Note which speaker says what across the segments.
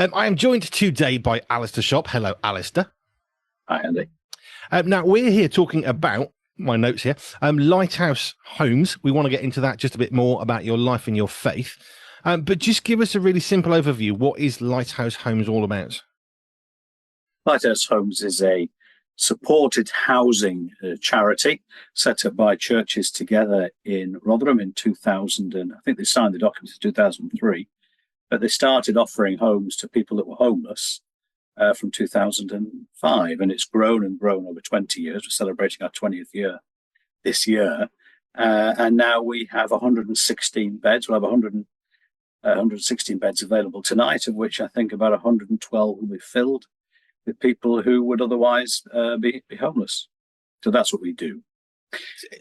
Speaker 1: I am joined today by Alistair Shop. Hello, Alistair.
Speaker 2: Hi, Andy.
Speaker 1: Now, we're here talking about, my notes here, Lighthouse Homes. We want to get into that just a bit more about your life and your faith. But just give us a really simple overview. What is Lighthouse Homes all about?
Speaker 2: Lighthouse Homes is a supported housing charity set up by churches together in Rotherham in 2000. And I think they signed the documents in 2003. But they started offering homes to people that were homeless from 2005. And it's grown and grown over 20 years. We're celebrating our 20th year this year. And now we have 116 beds. We'll have 116 beds available tonight, of which I think about 112 will be filled with people who would otherwise be homeless. So that's what we do.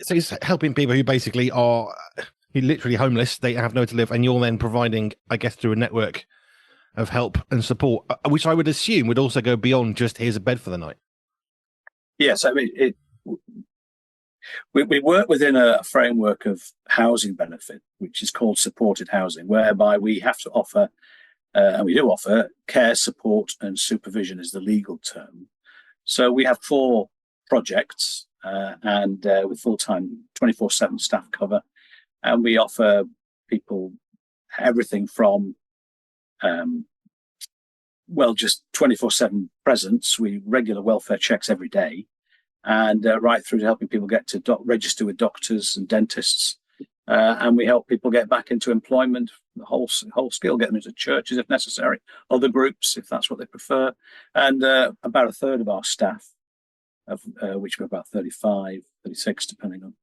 Speaker 1: So it's helping people who basically are literally homeless. They have nowhere to live, and you're then providing, I guess, through a network of help and support, which I would assume would also go beyond just here's a bed for the night.
Speaker 2: Yes, I mean, we work within a framework of housing benefit, which is called supported housing, whereby we have to offer, and we do offer, care, support and supervision is the legal term. So we have 4 projects and with full-time 24/7 staff cover, and we offer people everything from just 24/7 presence. We regular welfare checks every day, and right through to helping people get to register with doctors and dentists. And we help people get back into employment, the whole skill, getting into churches if necessary, other groups if that's what they prefer. And about a third of our staff, of which we're about 35, 36, depending on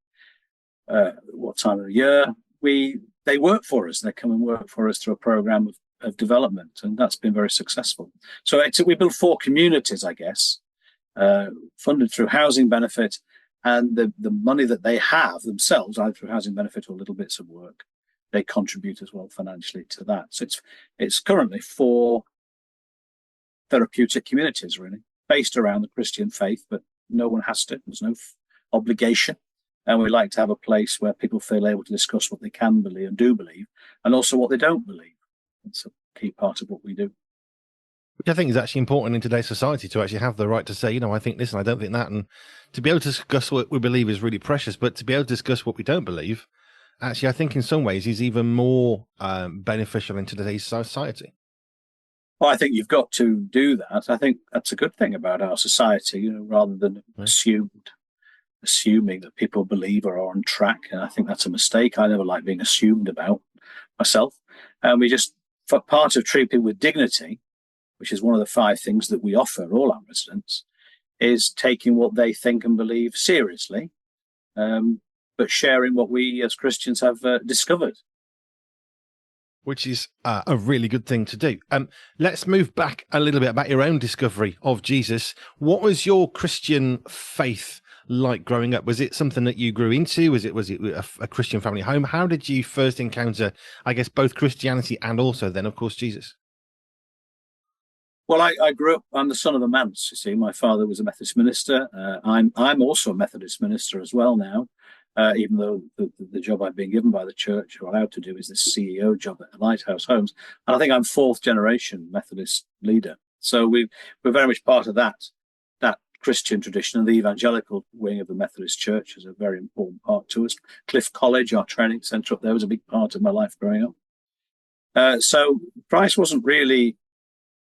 Speaker 2: what time of the year, they work for us. They come and work for us through a program of development, and that's been very successful. So we built 4 communities, I guess, funded through housing benefit, and the money that they have themselves, either through housing benefit or little bits of work, they contribute as well financially to that. So it's currently 4 therapeutic communities, really, based around the Christian faith, but no one has to. There's no obligation. And we like to have a place where people feel able to discuss what they can believe and do believe, and also what they don't believe. It's a key part of what we do.
Speaker 1: Which I think is actually important in today's society, to actually have the right to say, I think this and I don't think that. And to be able to discuss what we believe is really precious, but to be able to discuss what we don't believe, actually, I think in some ways is even more beneficial in today's society.
Speaker 2: Well, I think you've got to do that. I think that's a good thing about our society, rather than assuming that people believe or are on track. And I think that's a mistake. I never like being assumed about myself. And we just, for part of treating people with dignity, which is one of the 5 things that we offer all our residents, is taking what they think and believe seriously, but sharing what we as Christians have discovered.
Speaker 1: Which is a really good thing to do. Let's move back a little bit about your own discovery of Jesus. What was your Christian faith like growing up? Was it something that you grew into? Was it a Christian family home? How did you first encounter, I guess, both Christianity and also then, of course, Jesus?
Speaker 2: Well, I grew up, I'm the son of a manse, you see. My father was a Methodist minister. I'm also a Methodist minister as well now, even though the job I've been given by the church, or allowed to do, is this CEO job at Lighthouse Homes. And I think I'm 4th generation Methodist leader. So we're very much part of that Christian tradition, and the evangelical wing of the Methodist Church is a very important part to us. Cliff College, our training centre up there, was a big part of my life growing up. So Christ wasn't really,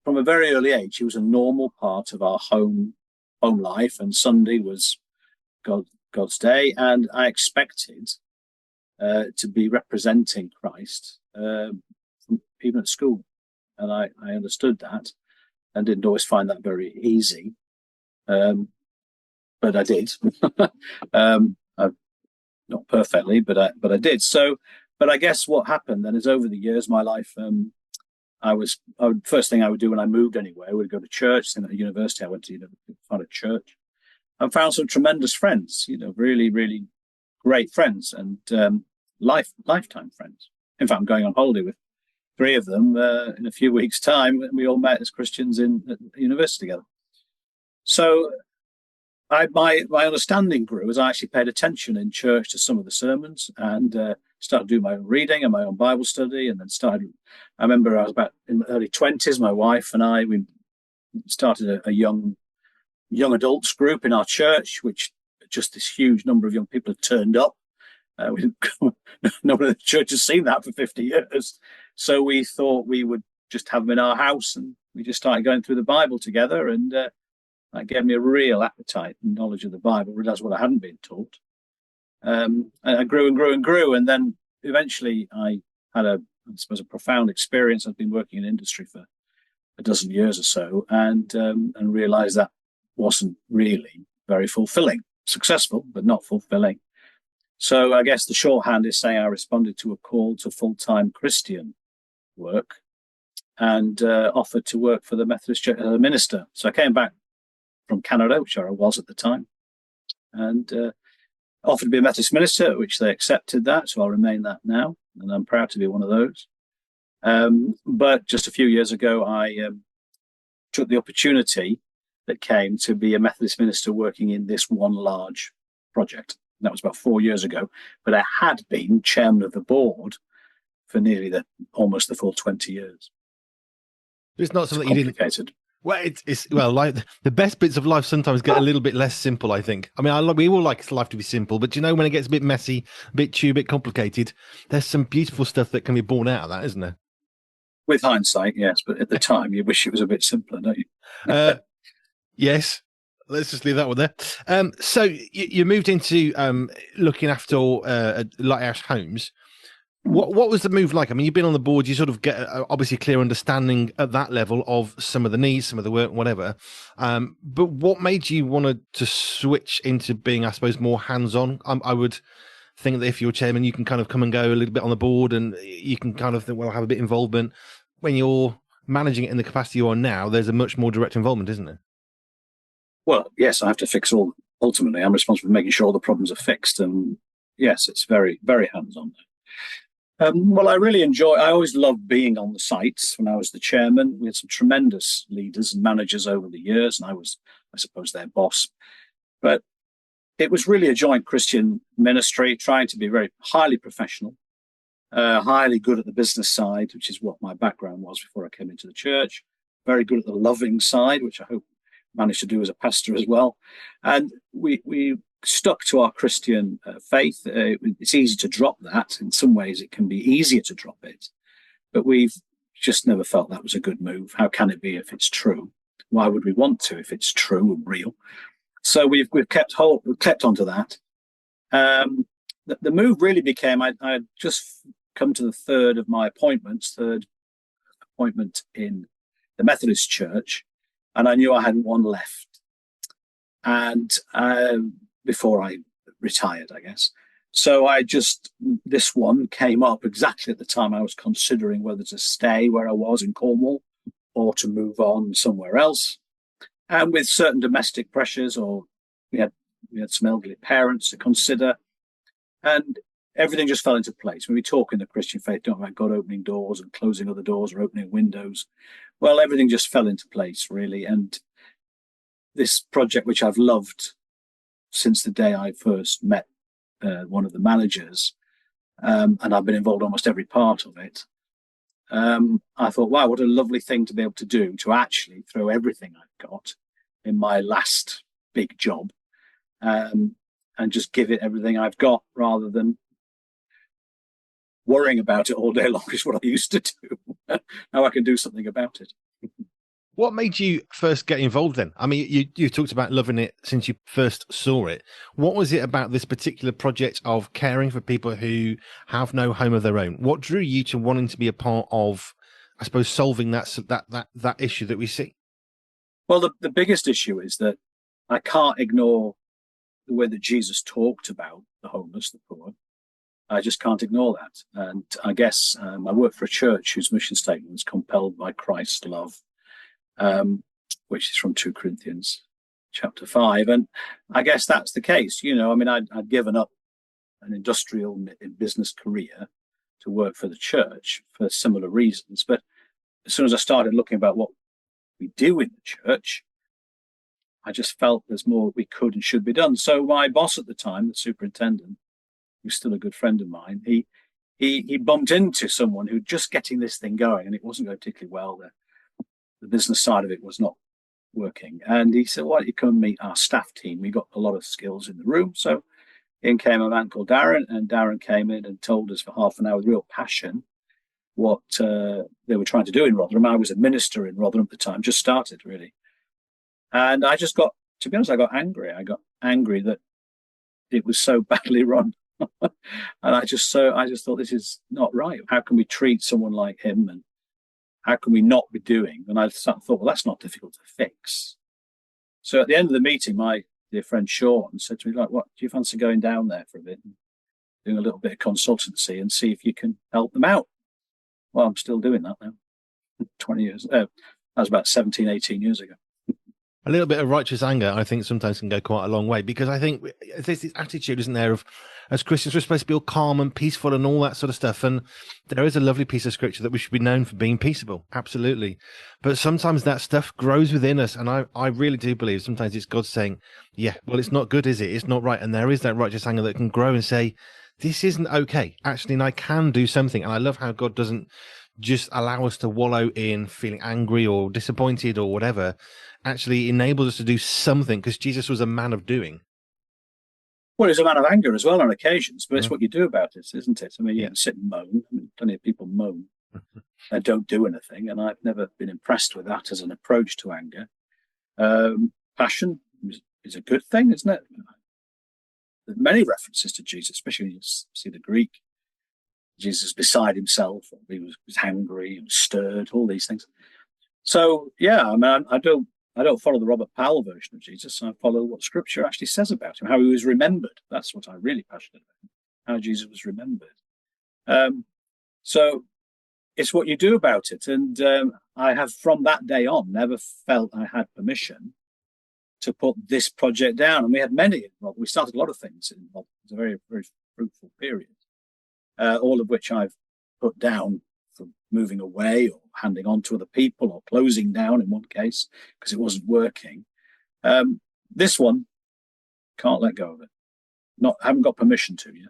Speaker 2: from a very early age, he was a normal part of our home life, and Sunday was God's day, and I expected to be representing Christ even at school, and I understood that, and didn't always find that very easy, but I did. Not perfectly, but I did. So, but I guess what happened then is, over the years, my life. First thing I would do when I moved anywhere, I would go to church. Then at university, I went to find a church, and found some tremendous friends. Really, really great friends, and lifetime friends. In fact, I'm going on holiday with 3 of them in a few weeks' time. We all met as Christians at university together. So my understanding grew as I actually paid attention in church to some of the sermons, and started doing my own reading and my own Bible study, and then I remember I was about in the early 20s, my wife and I, we started a young adults group in our church, which just this huge number of young people had turned up. Nobody in the church has seen that for 50 years. So we thought we would just have them in our house, and we just started going through the Bible together, and that gave me a real appetite and knowledge of the Bible. That's what I hadn't been taught. And I grew and grew and grew, and then eventually I had I suppose, a profound experience. I've been working in industry for a dozen years or so, and realised that wasn't really very fulfilling. Successful, but not fulfilling. So I guess the shorthand is saying I responded to a call to full-time Christian work, and offered to work for the Methodist Church as a minister. So I came back from Canada, which I was at the time, and offered to be a Methodist minister, which they accepted that. So I'll remain that now, and I'm proud to be one of those. But just a few years ago, I took the opportunity that came to be a Methodist minister working in this one large project. That was about 4 years ago, but I had been chairman of the board for nearly almost the full 20 years.
Speaker 1: It's not something you didn't. Well, it's like the best bits of life sometimes get a little bit less simple, I think. I mean, we all like life to be simple, but when it gets a bit messy, a bit complicated, there's some beautiful stuff that can be born out of that, isn't there?
Speaker 2: With hindsight, yes, but at the time, you wish it was a bit simpler, don't you?
Speaker 1: Yes. Let's just leave that one there. So you moved into looking after Lighthouse Homes. What was the move like? I mean, you've been on the board, you sort of get obviously a clear understanding at that level of some of the needs, some of the work, whatever. But what made you want to switch into being, I suppose, more hands-on? I would think that if you're chairman, you can kind of come and go a little bit on the board, and you can kind of think, well, have a bit of involvement. When you're managing it in the capacity you are now, there's a much more direct involvement, isn't there?
Speaker 2: Well, yes, I have to fix all. Ultimately, I'm responsible for making sure all the problems are fixed, and yes, it's very, very hands-on. Well, I always loved being on the sites when I was the chairman. We had some tremendous leaders and managers over the years, and I was, I suppose, their boss. But it was really a joint Christian ministry, trying to be very highly professional, highly good at the business side, which is what my background was before I came into the church, very good at the loving side, which I hope managed to do as a pastor as well. And we stuck to our Christian faith. It's easy to drop that. In some ways, it can be easier to drop it. But we've just never felt that was a good move. How can it be if it's true? Why would we want to if it's true and real? So we've kept onto that. The move really became, I had just come to the third appointment in the Methodist Church, and I knew I had one left. And before I retired, I guess. So this one came up exactly at the time I was considering whether to stay where I was in Cornwall or to move on somewhere else. And with certain domestic pressures, or we had some elderly parents to consider, and everything just fell into place. When we talk in the Christian faith, don't about God opening doors and closing other doors or opening windows. Well, everything just fell into place, really. And this project, which I've loved since the day I first met one of the managers, and I've been involved almost every part of it. I thought, wow, what a lovely thing to be able to do, to actually throw everything I've got in my last big job, and just give it everything I've got, rather than worrying about it all day long is what I used to do. Now I can do something about it.
Speaker 1: What made you first get involved then? I mean, you talked about loving it since you first saw it. What was it about this particular project of caring for people who have no home of their own? What drew you to wanting to be a part of, I suppose, solving that issue that we see?
Speaker 2: Well, the biggest issue is that I can't ignore the way that Jesus talked about the homeless, the poor. I just can't ignore that. And I guess I work for a church whose mission statement is compelled by Christ's love. Which is from 2 Corinthians chapter 5. And I guess that's the case. I mean, I'd given up an industrial business career to work for the church for similar reasons. But as soon as I started looking about what we do in the church, I just felt there's more we could and should be done. So my boss at the time, the superintendent, who's still a good friend of mine, he he bumped into someone who just getting this thing going, and it wasn't going particularly well. The business side of it was not working. And he said, why don't you come and meet our staff team? We got a lot of skills in the room. So in came a man called Darren, and Darren came in and told us for half an hour with real passion what they were trying to do in Rotherham. I was a minister in Rotherham at the time, just started really. And I just got, to be honest, I got angry. I got angry that it was so badly run. And I just thought, this is not right. How can we treat someone like him, and how can we not be doing? And I thought, well, that's not difficult to fix. So at the end of the meeting, my dear friend Sean said to me, like, what, do you fancy going down there for a bit and doing a little bit of consultancy and see if you can help them out? Well, I'm still doing that now. 20 years. That was about 17, 18 years ago.
Speaker 1: A little bit of righteous anger, I think, sometimes can go quite a long way, because I think there's this attitude, isn't there, of as Christians, we're supposed to be all calm and peaceful and all that sort of stuff. And there is a lovely piece of scripture that we should be known for being peaceable. Absolutely. But sometimes that stuff grows within us. And I really do believe sometimes it's God saying, yeah, well, it's not good, is it? It's not right. And there is that righteous anger that can grow and say, this isn't okay. Actually, and I can do something. And I love how God doesn't just allow us to wallow in feeling angry or disappointed or whatever. Actually enables us to do something, because Jesus was a man of doing.
Speaker 2: Well, he's a man of anger as well on occasions, but it's what you do about it, isn't it? I mean, you can sit and moan. I mean, plenty of people moan and don't do anything, and I've never been impressed with that as an approach to anger. Passion is a good thing, isn't it? There's many references to Jesus, especially when you see the Greek. Jesus beside himself, or he was hangry and stirred, all these things. So, yeah, I mean, I don't follow the Robert Powell version of Jesus. I follow what Scripture actually says about him, how he was remembered. That's what I'm really passionate about, how Jesus was remembered. So it's what you do about it. And I have, from that day on, never felt I had permission to put this project down. And we had many involved. We started a lot of things involved. It was a very, very fruitful period, all of which I've put down for moving away or handing on to other people or closing down in one case because it wasn't working. This one, can't let go of it. Haven't got permission to yet.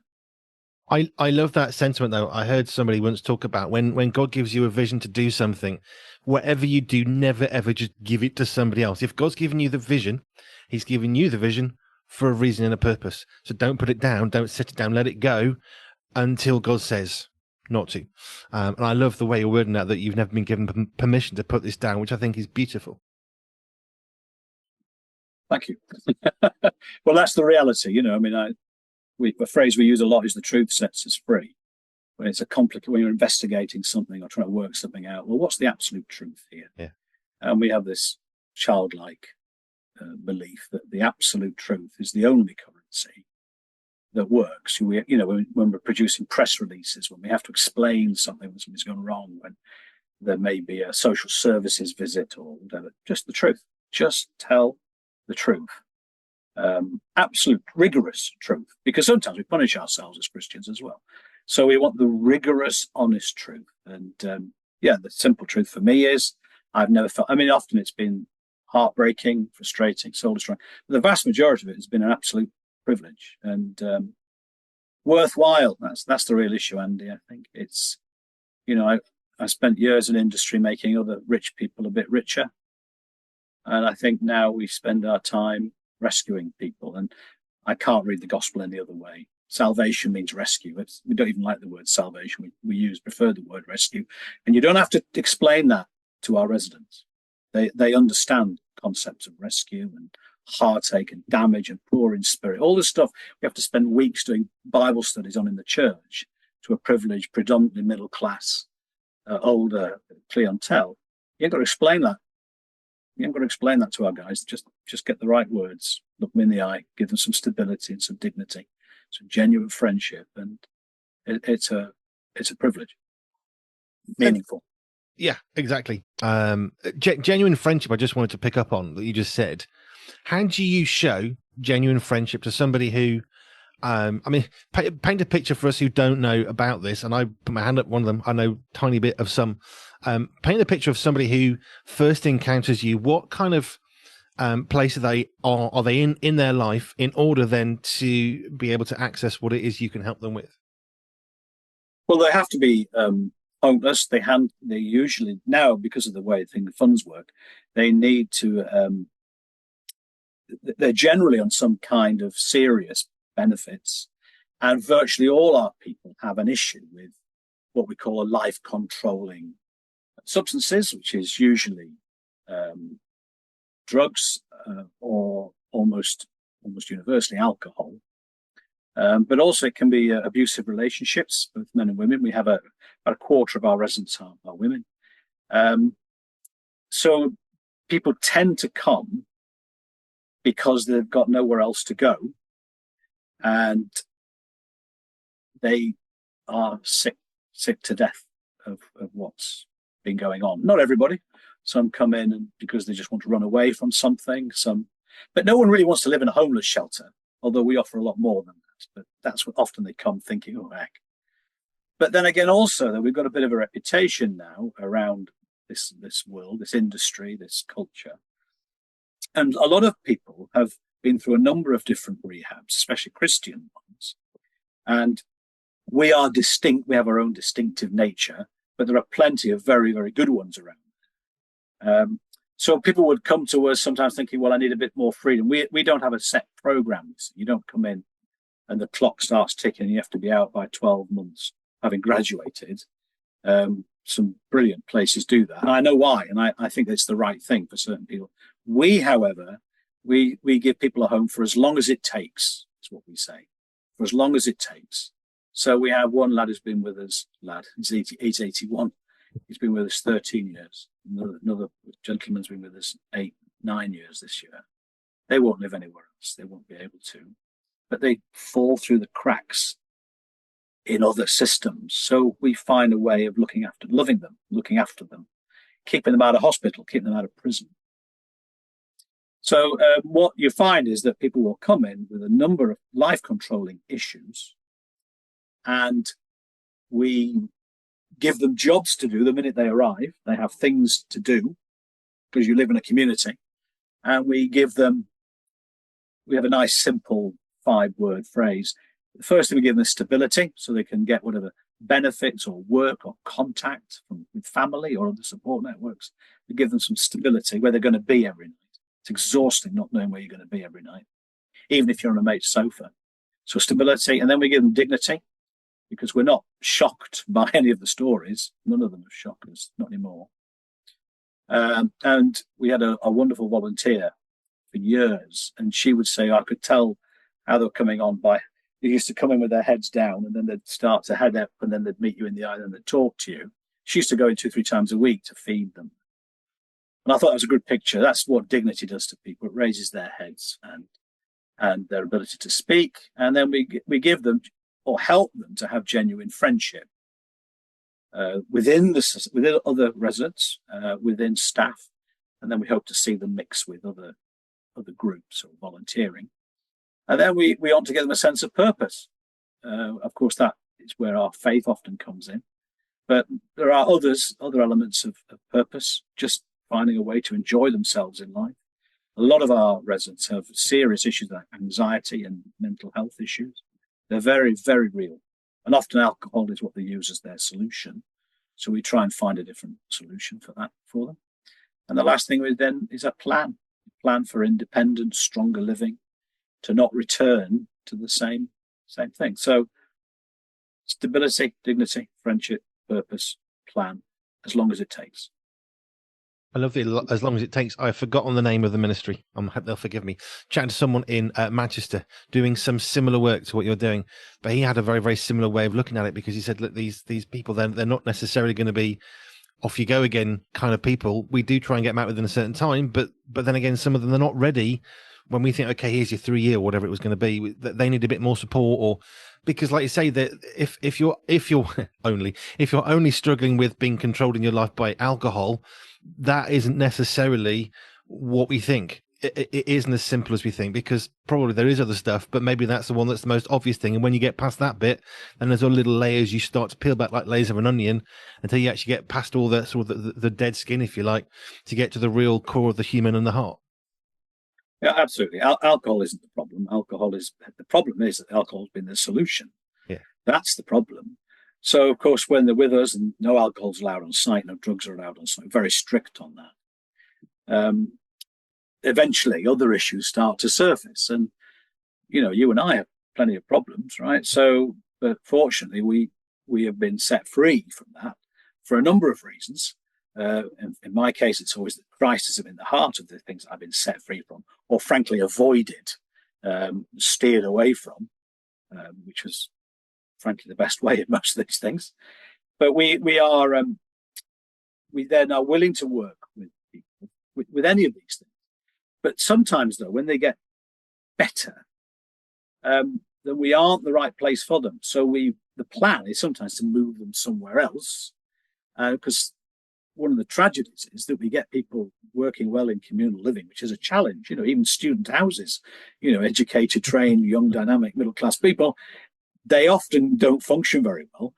Speaker 1: I love that sentiment, though. I heard somebody once talk about when God gives you a vision to do something, whatever you do, never, ever just give it to somebody else. If God's given you the vision, he's given you the vision for a reason and a purpose. So don't put it down. Don't set it down. Let it go until God says not to. And I love the way you're wording that you've never been given permission to put this down, which I think is beautiful.
Speaker 2: Thank you. Well, that's the reality. You know, I mean, a phrase we use a lot is the truth sets us free. When it's when you're investigating something or trying to work something out, well, what's the absolute truth here? Yeah. And we have this childlike belief that the absolute truth is the only currency that works. When we're producing press releases, when we have to explain something, when something's gone wrong, when there may be a social services visit or whatever, just the truth. Just tell the truth. Absolute rigorous truth, because sometimes we punish ourselves as Christians as well. So we want the rigorous, honest truth. And the simple truth for me is I've never felt, I mean, often it's been heartbreaking, frustrating, soul destroying, but the vast majority of it has been an absolute privilege and worthwhile. That's the real issue, Andy. I think it's, I spent years in industry making other rich people a bit richer. And I think now we spend our time rescuing people, and I can't read the gospel any other way. Salvation means rescue. We don't even like the word salvation. We prefer the word rescue, and you don't have to explain that to our residents. They understand concepts of rescue and heartache and damage and poor in spirit. All this stuff we have to spend weeks doing Bible studies on in the church to a privileged, predominantly middle class, older clientele. You ain't got to explain that. You ain't got to explain that to our guys. Just get the right words, look them in the eye, give them some stability and some dignity, some genuine friendship, and it's a privilege, meaningful.
Speaker 1: Yeah, exactly. Genuine friendship. I just wanted to pick up on that you just said. How do you show genuine friendship to somebody who? Paint a picture for us who don't know about this, and I put my hand up one of them. I know a tiny bit of some. Paint a picture of somebody who first encounters you. What kind of place are they in their life in order then to be able to access what it is you can help them with?
Speaker 2: Well, they have to be homeless. They usually now, because of the way the funds work, they need to. They're generally on some kind of serious benefits, and virtually all our people have an issue with what we call a life controlling substances, which is usually drugs or almost universally alcohol. But also it can be abusive relationships, both men and women. We have about a quarter of our residents are women. So people tend to come because they've got nowhere else to go, and they are sick to death of what's been going on. Not everybody. Some come in and because they just want to run away from something. But no one really wants to live in a homeless shelter, although we offer a lot more than that. But that's what often they come thinking, oh, heck. But then again, also, that we've got a bit of a reputation now around this world, this industry, this culture. And a lot of people have been through a number of different rehabs, especially Christian ones. And we are distinct. We have our own distinctive nature, but there are plenty of very, very good ones around. So people would come to us sometimes thinking, well, I need a bit more freedom. We don't have a set program. You don't come in and the clock starts ticking and you have to be out by 12 months having graduated. Some brilliant places do that. And I know why. And I think it's the right thing for certain people. We, however, we give people a home for as long as it takes. That's what we say. For as long as it takes. So we have one lad who's been with us, he's 81. He's been with us 13 years. Another gentleman's been with us 9 years this year. They won't live anywhere else. They won't be able to. But they fall through the cracks in other systems. So we find a way of looking after them, keeping them out of hospital, keeping them out of prison. So what you find is that people will come in with a number of life-controlling issues, and we give them jobs to do the minute they arrive. They have things to do because you live in a community, and we have a nice, simple 5-word phrase. The first thing, we give them stability so they can get whatever benefits or work or contact with family or other support networks. We give them some stability where they're going to be every night. It's exhausting not knowing where you're going to be every night, even if you're on a mate's sofa. So stability, and then we give them dignity, because we're not shocked by any of the stories. None of them have shocked us, not anymore. And we had a wonderful volunteer for years, and she would say, I could tell how they were coming on by, they used to come in with their heads down, and then they'd start to head up, and then they'd meet you in the eye, and they'd talk to you. She used to go in 2-3 times a week to feed them. And I thought it was a good picture. That's what dignity does to people. It raises their heads and their ability to speak. And then we give them or help them to have genuine friendship within other residents, within staff. And then we hope to see them mix with other groups or volunteering. And then we want to give them a sense of purpose. Of course, that is where our faith often comes in. But there are other elements of purpose, just finding a way to enjoy themselves in life. A lot of our residents have serious issues like anxiety and mental health issues. They're very, very real. And often alcohol is what they use as their solution. So we try and find a different solution for them. And the last thing is a plan for independent, stronger living, to not return to the same thing. So stability, dignity, friendship, purpose, plan, as long as it takes.
Speaker 1: I love it. As long as it takes. I've forgotten the name of the ministry. They'll forgive me. Chatting to someone in Manchester doing some similar work to what you're doing, but he had a very, very similar way of looking at it, because he said, look, these people, they're not necessarily going to be off you go again kind of people. We do try and get them out within a certain time, but then again, some of them, they're not ready. When we think, okay, here's your 3-year or whatever it was going to be, they need a bit more support, or because, like you say, that if you're only struggling with being controlled in your life by alcohol, that isn't necessarily what we think. It isn't as simple as we think, because probably there is other stuff, but maybe that's the one that's the most obvious thing. And when you get past that bit, then there's all little layers you start to peel back like layers of an onion until you actually get past all the sort of the dead skin, if you like, to get to the real core of the human and the heart.
Speaker 2: Yeah, absolutely. Alcohol isn't the problem. The problem is that alcohol has been the solution.
Speaker 1: Yeah,
Speaker 2: that's the problem. So, of course, when they're with us, and no alcohol's allowed on site, no drugs are allowed on site, very strict on that. Eventually, other issues start to surface, and you and I have plenty of problems, right? So, but fortunately, we have been set free from that for a number of reasons. In my case, it's always that Christ has been the heart of the things I've been set free from, or frankly avoided, steered away from, which was frankly the best way in most of these things. But we then are willing to work with people with any of these things. But sometimes, though, when they get better, then we aren't the right place for them. So the plan is sometimes to move them somewhere else, because one of the tragedies is that we get people working well in communal living, which is a challenge. Even student houses, educated, trained, young, dynamic, middle-class people, they often don't function very well.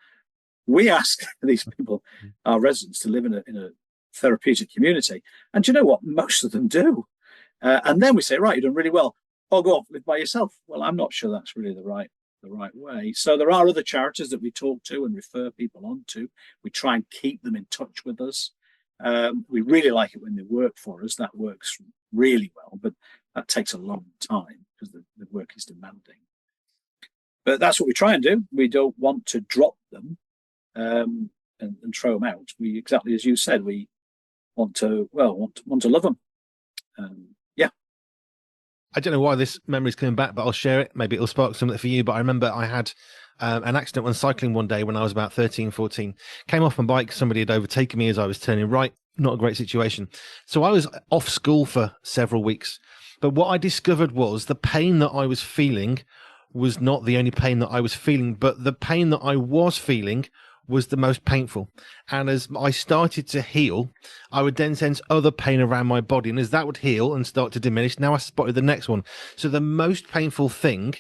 Speaker 2: We ask these people, our residents, to live in a therapeutic community, and do you know what? Most of them do. And then we say, right, you've done really well. Oh, go off, live by yourself. Well, I'm not sure that's really the right way. So there are other charities that we talk to and refer people on to. We try and keep them in touch with us. We really like it when they work for us. That works really well, but that takes a long time because the work is demanding. But that's what we try and do. We don't want to drop them and throw them out. We, exactly as you said, we want to love them.
Speaker 1: I don't know why this memory's coming back, but I'll share it. Maybe it'll spark something for you. But I remember I had an accident when cycling one day when I was about 13, 14. Came off my bike. Somebody had overtaken me as I was turning right. Not a great situation. So I was off school for several weeks. But what I discovered was the pain that I was feeling was not the only pain that I was feeling, but the pain that I was feeling was the most painful. And as I started to heal, I would then sense other pain around my body. And as that would heal and start to diminish, now I spotted the next one. So the most painful thing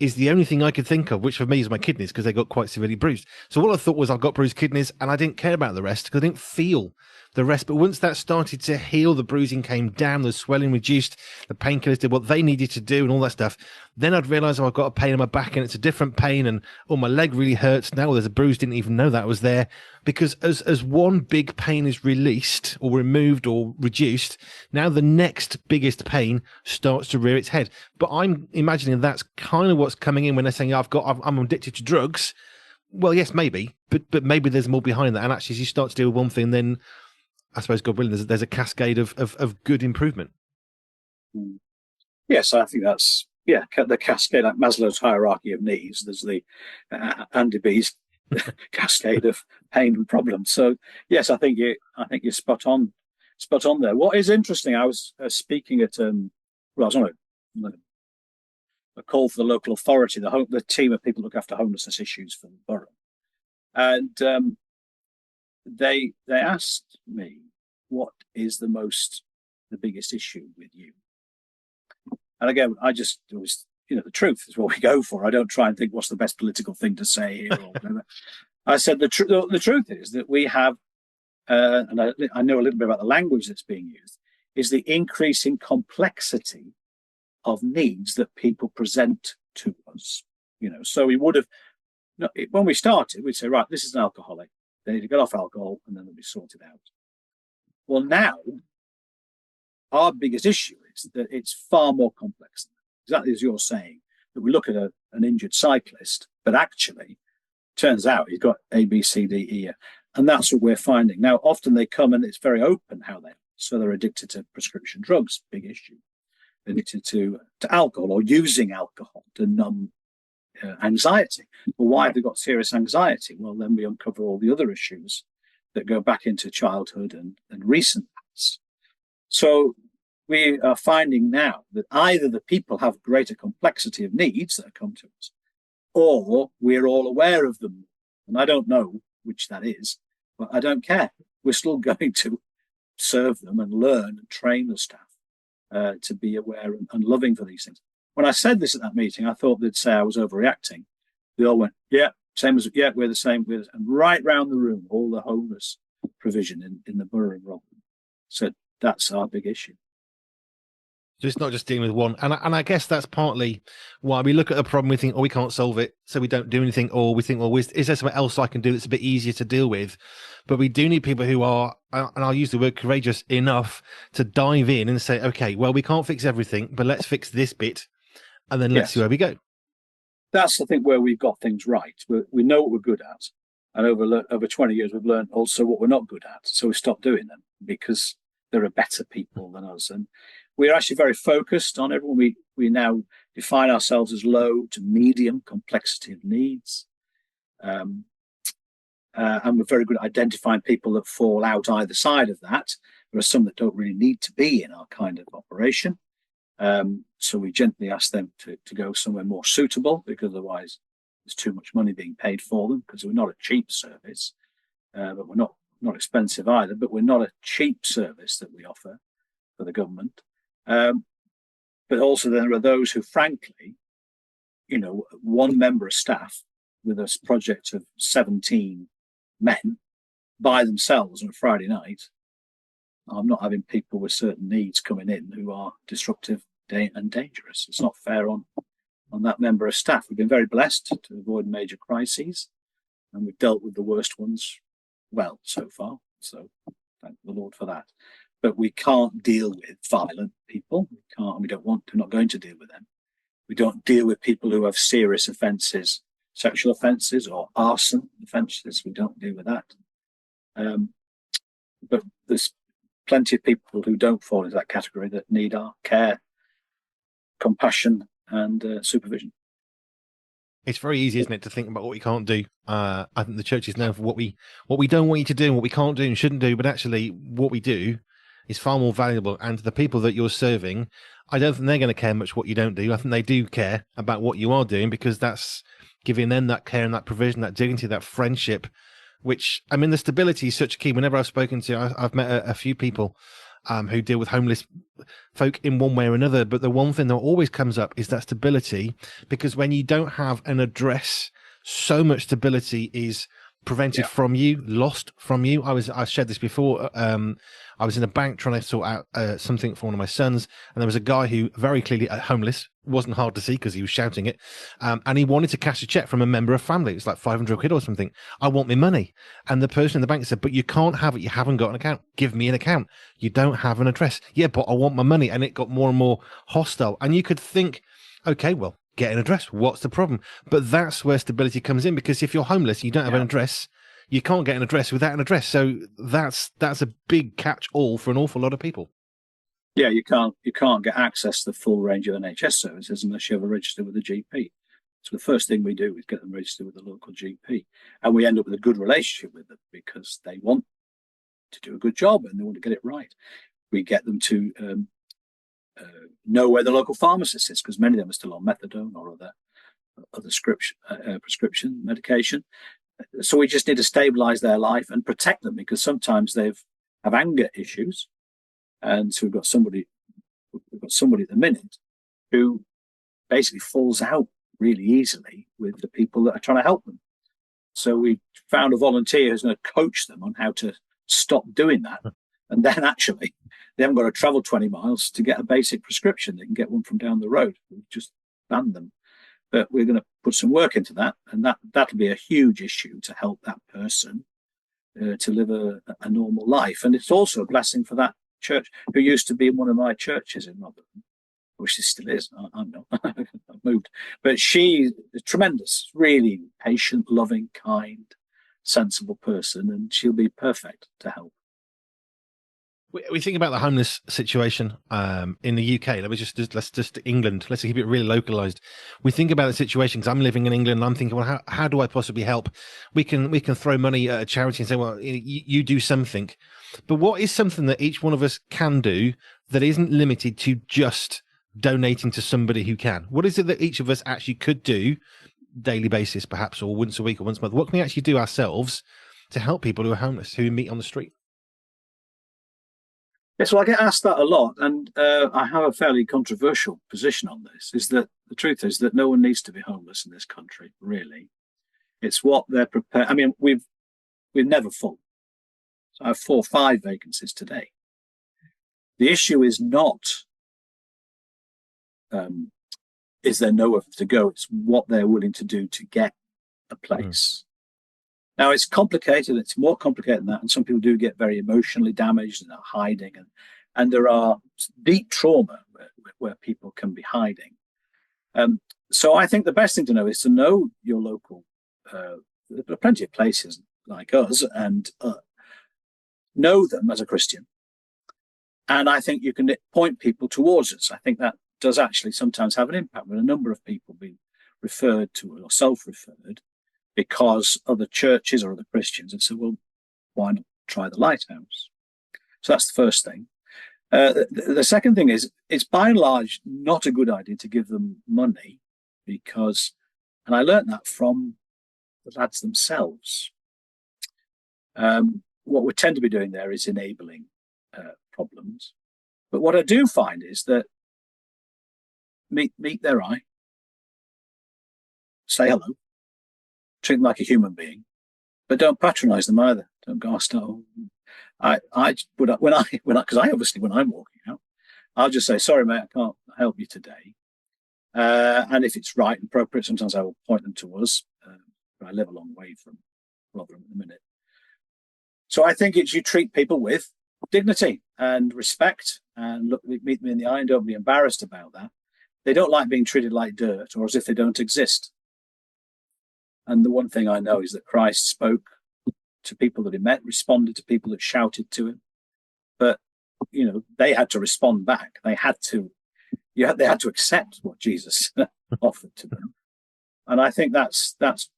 Speaker 1: is the only thing I could think of, which for me is my kidneys, because they got quite severely bruised. So what I thought was I've got bruised kidneys and I didn't care about the rest because I didn't feel the rest. But once that started to heal, the bruising came down, the swelling reduced, the painkillers did what they needed to do and all that stuff. Then I'd realize I've got a pain in my back and it's a different pain, and my leg really hurts. Now there's a bruise, didn't even know that was there. Because as one big pain is released or removed or reduced, now the next biggest pain starts to rear its head. But I'm imagining that's kind of what's coming in when they're saying I'm addicted to drugs. Well, yes, maybe, but maybe there's more behind that. And actually, as you start to deal with one thing, then I suppose, God willing, there's a cascade of good improvement.
Speaker 2: Yes, I think that's the cascade, like Maslow's hierarchy of needs. There's the Andy B's cascade of pain and problems. So yes, I think you're spot on there. What is interesting, I was speaking at I was on a call for the local authority, the team of people who look after homelessness issues for the borough, and they asked me, what is the biggest issue with you? And again, I just always, the truth is what we go for. I don't try and think what's the best political thing to say here or whatever. I said the truth is that we have, and I know a little bit about the language that's being used, is the increasing complexity of needs that people present to us. So we would have, when we started, we'd say, right, this is an alcoholic. They need to get off alcohol and then they'll be sorted out. Well, now, our biggest issue is that it's far more complex than that. Exactly as you're saying, that we look at an injured cyclist, but actually, turns out he's got A, B, C, D, E, and that's what we're finding. Now, often they come and it's very open how they are. So they're addicted to prescription drugs, big issue. They're addicted to alcohol or using alcohol to numb anxiety. Well, why have they got serious anxiety? Well, then we uncover all the other issues that go back into childhood and recent past. So we are finding now that either the people have greater complexity of needs that come to us, or we're all aware of them. And I don't know which that is, but I don't care. We're still going to serve them and learn and train the staff to be aware and loving for these things. When I said this at that meeting, I thought they'd say I was overreacting. They all went, yeah, same as, yeah, we're the same. And right round the room, all the homeless provision in the borough of Rotherham said, that's our big issue.
Speaker 1: So it's not just dealing with one. And I guess that's partly why we look at a problem, we think, oh, we can't solve it, so we don't do anything, or we think, well, is there something else I can do that's a bit easier to deal with? But we do need people who are, and I'll use the word courageous, enough to dive in and say, okay, well, we can't fix everything, but let's fix this bit, and then let's see
Speaker 2: Yes,
Speaker 1: where we go.
Speaker 2: that's I think where we've got things right. We know what we're good at, and over 20 years we've learned also what we're not good at. So we stopped doing them because there are better people than us, and we're actually very focused on everyone. We now define ourselves as low to medium complexity of needs, and we're very good at identifying people that fall out either side of that. There are some that don't really need to be in our kind of operation. So we gently ask them to go somewhere more suitable, because otherwise there's too much money being paid for them, because we're not a cheap service, but we're not expensive either, but we're not a cheap service that we offer for the government. But also there are those who, frankly, one member of staff with a project of 17 men by themselves on a Friday night. I'm not having people with certain needs coming in who are disruptive and dangerous. It's not fair on that member of staff. We've been very blessed to avoid major crises, and we've dealt with the worst ones well so far. So thank the Lord for that. But we can't deal with violent people. We can't. We don't want. We're not going to deal with them. We don't deal with people who have serious offences, sexual offences or arson offences. We don't deal with that. But there's plenty of people who don't fall into that category that need our care, compassion, and supervision.
Speaker 1: It's very easy, isn't it, to think about what we can't do. I think the church is known for what we don't want you to do and what we can't do and shouldn't do, but actually what we do is far more valuable. And the people that you're serving, I don't think they're going to care much what you don't do. I think they do care about what you are doing, because that's giving them that care and that provision, that dignity, that friendship, which, I mean, the stability is such a key. Whenever I've spoken to, I've met a few people who deal with homeless folk in one way or another. But the one thing that always comes up is that stability, because when you don't have an address, so much stability is prevented from you, lost from you. I've shared this before. I was in a bank trying to sort out something for one of my sons, and there was a guy who very clearly homeless, wasn't hard to see because he was shouting it, and he wanted to cash a check from a member of family. It was like 500 quid or something. I want my money. And the person in the bank said, but you can't have it. You haven't got an account. Give me an account. You don't have an address. Yeah, but I want my money. And it got more and more hostile. And you could think, okay, well, get an address. What's the problem? But that's where stability comes in, because if you're homeless, you don't have an address, you can't get an address without an address. So that's a big catch-all for an awful lot of people.
Speaker 2: Yeah, you can't get access to the full range of NHS services unless you have a register with a GP. So the first thing we do is get them registered with a local GP, and we end up with a good relationship with them because they want to do a good job and they want to get it right. We get them to know where the local pharmacist is, because many of them are still on methadone or other prescription medication. So we just need to stabilise their life and protect them, because sometimes they have anger issues, and so we've got somebody at the minute who basically falls out really easily with the people that are trying to help them. So we found a volunteer who's going to coach them on how to stop doing that, and then actually they haven't got to travel 20 miles to get a basic prescription. They can get one from down the road. We've just banned them. But we're going to put some work into that, and that'll be a huge issue to help that person to live a normal life. And it's also a blessing for that church, who used to be in one of my churches in Rotherham, which she still is. I'm not. I've moved. But she's a tremendous, really patient, loving, kind, sensible person, and she'll be perfect to help.
Speaker 1: We think about the homeless situation in the UK. Let's just England. Let's keep it really localized. We think about the situation because I'm living in England. And I'm thinking, well, how do I possibly help? We can throw money at a charity and say, well, you do something. But what is something that each one of us can do that isn't limited to just donating to somebody who can? What is it that each of us actually could do daily basis, perhaps, or once a week or once a month? What can we actually do ourselves to help people who are homeless, who meet on the street?
Speaker 2: Yes, well, I get asked that a lot, and I have a fairly controversial position on this. Is that the truth is that no one needs to be homeless in this country, really. It's what they're prepared. I mean, we've never full. So I have 4 or 5 vacancies today. The issue is not is there nowhere to go? It's what they're willing to do to get a place. Now, it's complicated. It's more complicated than that. And some people do get very emotionally damaged and are hiding. And there are deep trauma where people can be hiding. So I think the best thing to know is to know your local. There are plenty of places like us, and know them as a Christian. And I think you can point people towards us. I think that does actually sometimes have an impact when a number of people being referred to or self-referred because other churches or other Christians have said, well, why not try the Lighthouse? So that's the first thing. The second thing is, it's by and large not a good idea to give them money because, and I learned that from the lads themselves. What we tend to be doing there is enabling problems. But what I do find is that meet their eye, say hello, treat them like a human being, but don't patronize them either. Don't go, when I'm walking out, I'll just say, sorry, mate, I can't help you today. And if it's right and appropriate, sometimes I will point them to us. But I live a long way from Rotherham at the minute. So I think it's you treat people with dignity and respect and meet them in the eye and don't be embarrassed about that. They don't like being treated like dirt or as if they don't exist. And the one thing I know is that Christ spoke to people that he met, responded to people that shouted to him. But, they had to respond back. They had to accept what Jesus offered to them. And I think that's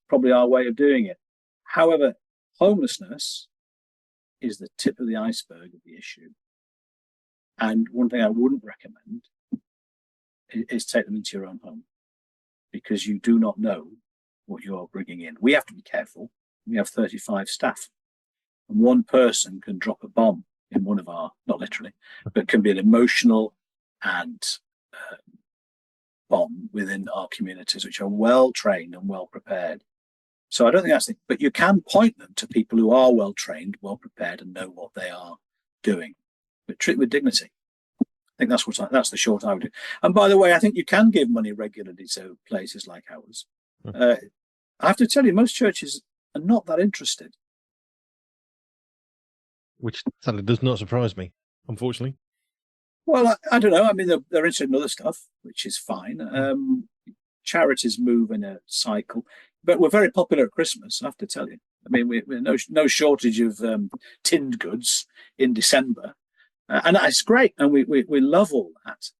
Speaker 2: probably our way of doing it. However, homelessness is the tip of the iceberg of the issue. And one thing I wouldn't recommend is take them into your own home, because you do not know what you are bringing in. We have to be careful. We have 35 staff, and one person can drop a bomb in one of our, not literally, but can be an emotional and bomb within our communities, which are well trained and well prepared. So I don't think that's the, but you can point them to people who are well trained, well prepared, and know what they are doing, but treat with dignity. I think that's the short I would do. And by the way, I think you can give money regularly to places like ours. I have to tell you, most churches are not that interested.
Speaker 1: Which sadly does not surprise me, unfortunately.
Speaker 2: Well, I don't know. I mean, they're interested in other stuff, which is fine. Charities move in a cycle, but we're very popular at Christmas, I have to tell you. I mean, we're no shortage of tinned goods in December. And that's great. And we love all that.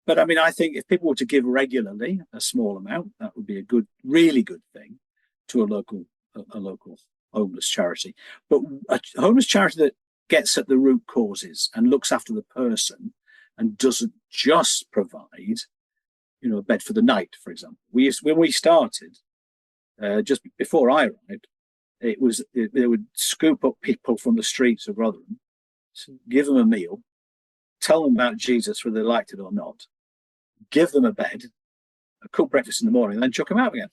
Speaker 2: But I mean, I think if people were to give regularly a small amount, that would be a really good thing to a local homeless charity. But a homeless charity that gets at the root causes and looks after the person and doesn't just provide, a bed for the night, for example. When we started, just before I arrived, they would scoop up people from the streets of Rotherham, give them a meal, tell them about Jesus, whether they liked it or not, give them a bed, cook breakfast in the morning, and then chuck them out again.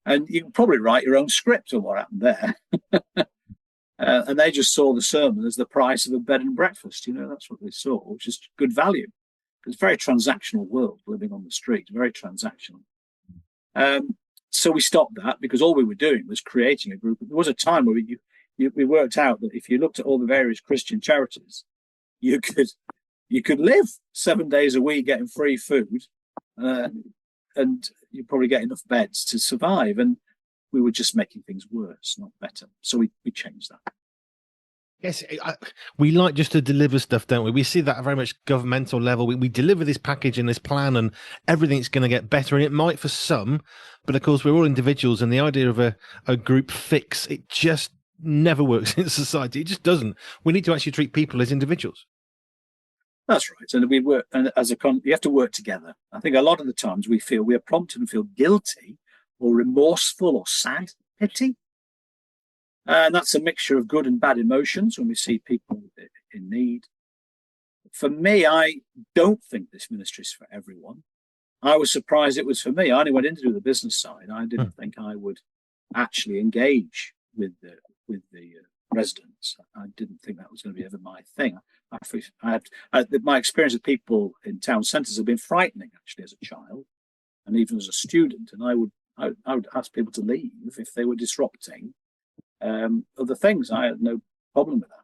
Speaker 2: And you can probably write your own script on what happened there. And they just saw the sermon as the price of a bed and breakfast. That's what they saw, which is good value. It's a very transactional world, living on the street, very transactional. So we stopped that because all we were doing was creating a group. There was a time where we worked out that if you looked at all the various Christian charities, you could live 7 days a week getting free food, and you probably get enough beds to survive. And we were just making things worse, not better. So we changed that.
Speaker 1: Yes, we like just to deliver stuff, don't we? We see that at a very much governmental level. We deliver this package and this plan and everything's going to get better. And it might for some, but of course we're all individuals, and the idea of a group fix, it just never works in society. It just doesn't. We need to actually treat people as individuals.
Speaker 2: That's right. And we work, and you have to work together. I think a lot of the times we are prompted and feel guilty or remorseful or sad, pity. And that's a mixture of good and bad emotions when we see people in need. For me, I don't think this ministry is for everyone. I was surprised it was for me. I only went in to do the business side. I didn't think I would actually engage with the residents. I didn't think that was going to be ever my thing. My experience of people in town centres have been frightening, actually, as a child and even as a student. And I would ask people to leave if they were disrupting other things. I had no problem with that.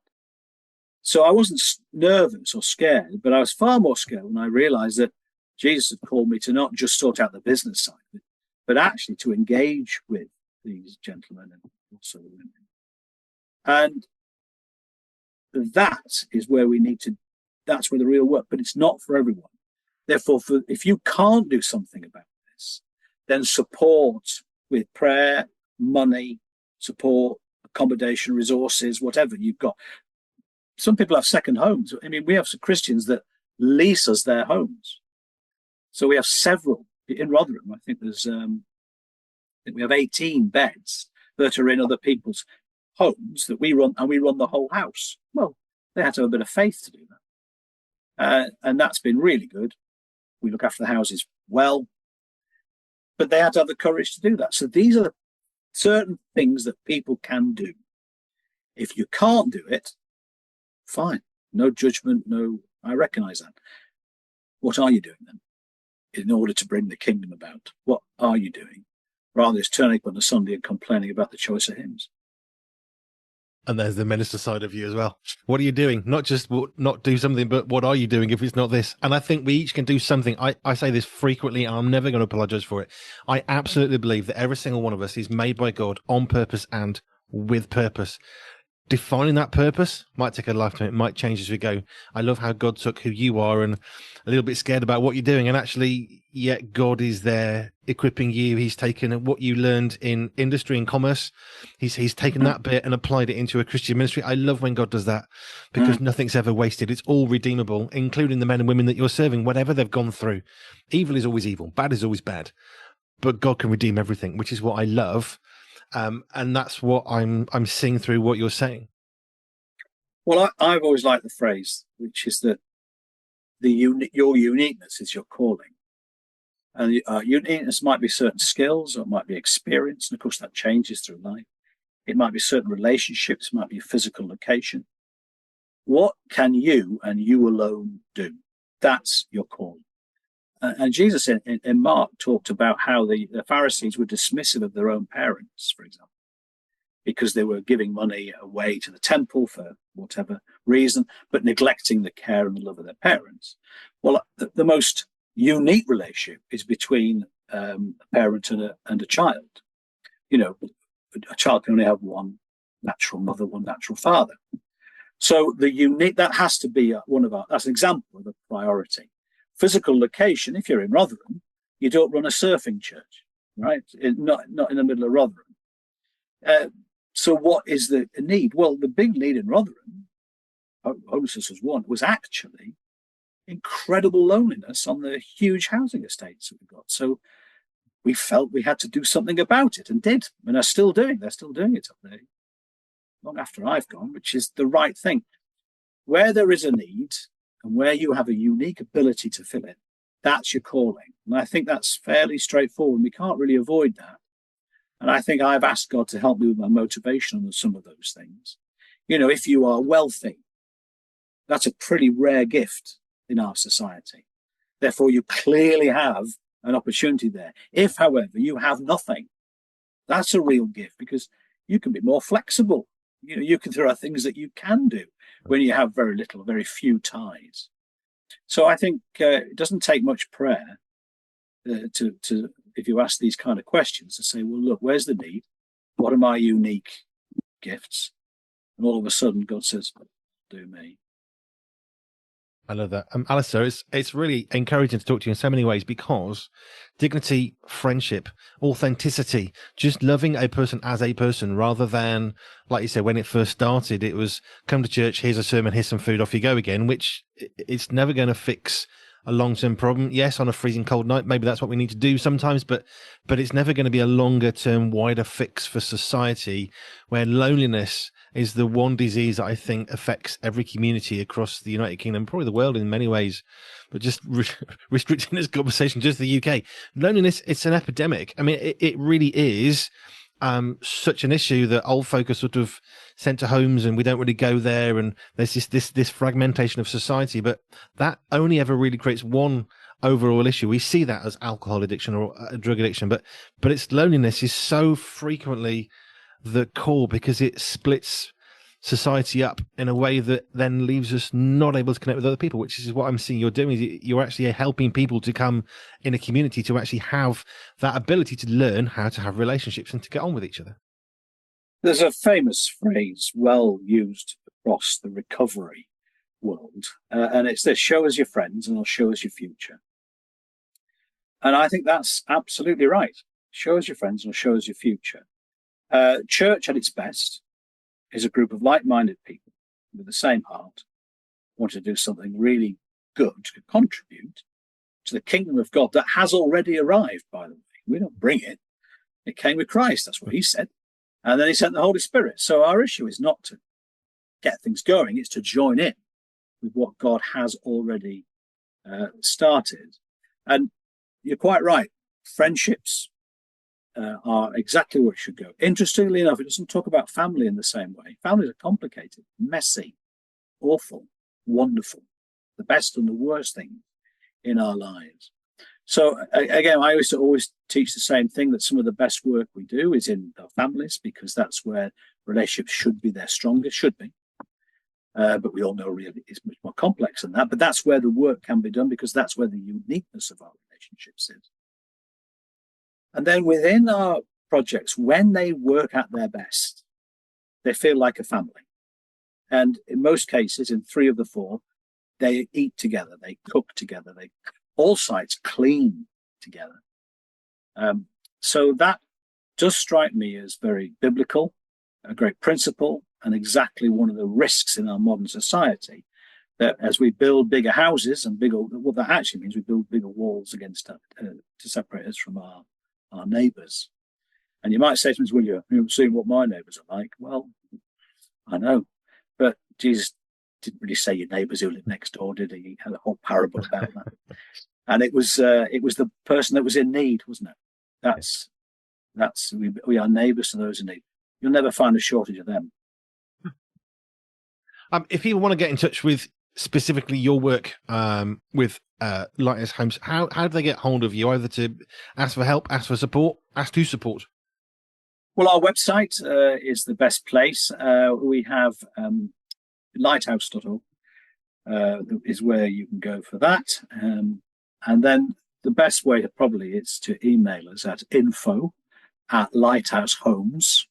Speaker 2: So I wasn't nervous or scared, but I was far more scared when I realized that Jesus had called me to not just sort out the business side of it, but actually to engage with these gentlemen and also the women. And that is where that's where the real work, but it's not for everyone. Therefore, if you can't do something about this, then support with prayer, money, support, accommodation, resources, whatever you've got. Some people have second homes. I mean, we have some Christians that lease us their homes. So we have several in Rotherham. I think we have 18 beds that are in other people's homes that we run, and we run the whole house. Well, they had to have a bit of faith to do that. And that's been really good. We look after the houses well, but they had to have the courage to do that. So these are the certain things that people can do. If you can't do it, fine. No judgment, I recognize that. What are you doing then in order to bring the kingdom about? What are you doing? Rather than just turning up on a Sunday and complaining about the choice of hymns.
Speaker 1: And there's the minister side of you as well. What are you doing? Not just not do something, but what are you doing if it's not this? And I think we each can do something. I say this frequently, and I'm never going to apologize for it. I absolutely believe that every single one of us is made by God on purpose and with purpose. Defining that purpose might take a lifetime. It might change as we go. I love how God took who you are and a little bit scared about what you're doing. And actually, yet God is there equipping you. He's taken what you learned in industry and commerce. He's taken that bit and applied it into a Christian ministry. I love when God does that because nothing's ever wasted. It's all redeemable, including the men and women that you're serving, whatever they've gone through. Evil is always evil. Bad is always bad. But God can redeem everything, which is what I love. And that's what I'm seeing through what you're saying.
Speaker 2: Well, I've always liked the phrase, which is that your uniqueness is your calling. And uniqueness might be certain skills, or it might be experience. And of course, that changes through life. It might be certain relationships, it might be a physical location. What can you and you alone do? That's your calling. And Jesus in Mark talked about how the Pharisees were dismissive of their own parents, for example, because they were giving money away to the temple for whatever reason, but neglecting the care and the love of their parents. Well, the most unique relationship is between a parent and a child. You know, a child can only have one natural mother, one natural father. So that has to be that's an example of a priority. Physical location, if you're in Rotherham, you don't run a surfing church, right? Not in the middle of Rotherham. So what is the need? Well, the big need in Rotherham, homelessness was one, was actually incredible loneliness on the huge housing estates that we've got. So we felt we had to do something about it and did, and are still doing. They're still doing it up there, long after I've gone, which is the right thing. Where there is a need, and where you have a unique ability to fill it, that's your calling. And I think that's fairly straightforward. We can't really avoid that. And I think I've asked God to help me with my motivation on some of those things. You know, if you are wealthy, that's a pretty rare gift in our society. Therefore, you clearly have an opportunity there. If, however, you have nothing, that's a real gift because you can be more flexible. You know, there are things that you can do when you have very little, very few ties. So I think it doesn't take much prayer to if you ask these kind of questions, to say, well, look, where's the need? What are my unique gifts? And all of a sudden, God says, do me.
Speaker 1: I love that. Alistair, it's really encouraging to talk to you in so many ways because dignity, friendship, authenticity, just loving a person as a person rather than, like you said, when it first started, it was come to church, here's a sermon, here's some food, off you go again, which it's never going to fix a long-term problem. Yes, on a freezing cold night, maybe that's what we need to do sometimes, but it's never going to be a longer-term, wider fix for society where loneliness is the one disease that I think affects every community across the United Kingdom, probably the world in many ways. But just restricting this conversation just to the UK, loneliness, it's an epidemic. I mean, it really is. such an issue that old folk are sort of sent to homes and we don't really go there, and there's this fragmentation of society. But that only ever really creates one overall issue. We see that as alcohol addiction or drug addiction, but its loneliness is so frequently the core, because it splits society up in a way that then leaves us not able to connect with other people, which is what I'm seeing you're doing. Is you're actually helping people to come in a community to actually have that ability to learn how to have relationships and to get on with each other.
Speaker 2: There's a famous phrase well used across the recovery world, and it's this: show us your friends and I'll show us your future. And I think that's absolutely right. Show us your friends and I'll show us your future. Church at its best is a group of like-minded people with the same heart, want to do something really good to contribute to the kingdom of God that has already arrived, by the way. We don't bring it. It came with Christ. That's what he said. And then he sent the Holy Spirit. So our issue is not to get things going. It's to join in with what God has already started. And you're quite right. Friendships are exactly where it should go. Interestingly enough, it doesn't talk about family in the same way. Families are complicated, messy, awful, wonderful, the best and the worst thing in our lives. So again, I used to always teach the same thing, that some of the best work we do is in our families, because that's where relationships should be their strongest, should be. But we all know really it's much more complex than that. But that's where the work can be done, because that's where the uniqueness of our relationships is. And then within our projects, when they work at their best, they feel like a family. And in most cases, in 3 of the 4, they eat together, they cook together, all sites clean together. So that does strike me as very biblical, a great principle, and exactly one of the risks in our modern society, that as we build bigger houses and bigger, what that actually means, we build bigger walls against to separate us from our neighbours. And you might say to me, well, you haven't seen what my neighbours are like. Well, I know, but Jesus didn't really say your neighbours who live next door, did he? He had a whole parable about that. And it was the person that was in need, wasn't it? We are neighbours to those in need. You'll never find a shortage of them.
Speaker 1: If people want to get in touch with specifically your work with Lighthouse Homes, how do they get hold of you? Either to ask for help, ask for support, ask to support?
Speaker 2: Well, our website is the best place. We have lighthouse.org is where you can go for that. And then the best way probably is to email us at info@lighthousehomes,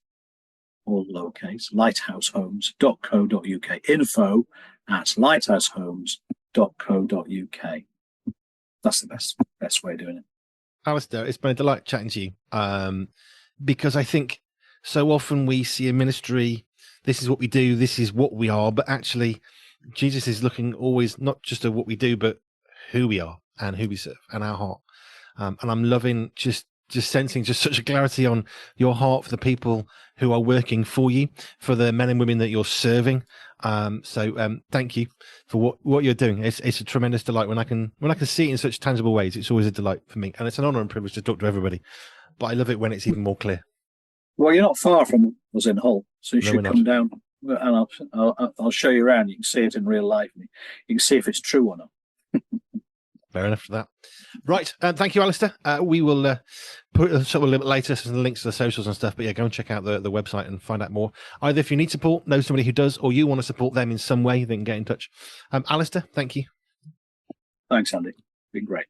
Speaker 2: all lowercase, lighthousehomes.co.uk, info@lighthousehomes.co.uk. That's the best way of doing it.
Speaker 1: Alistair, it's been a delight chatting to you, because I think so often we see a ministry, this is what we do, this is what we are, but actually Jesus is looking always not just at what we do, but who we are and who we serve and our heart. And I'm loving just sensing just such a clarity on your heart for the people who are working for you, for the men and women that you're serving. So thank you for what you're doing. It's a tremendous delight when I can see it in such tangible ways. It's always a delight for me, and it's an honor and privilege to talk to everybody. But I love it when it's even more clear.
Speaker 2: Well, you're not far from us in Hull, so you should come down, and I'll show you around. You can see it in real life. You can see if it's true or not.
Speaker 1: Fair enough for that. Right. Thank you, Alistair. We will put a little bit later some links to the socials and stuff. But yeah, go and check out the website and find out more. Either if you need support, know somebody who does, or you want to support them in some way, then get in touch. Alistair, thank you.
Speaker 2: Thanks, Andy. Been great.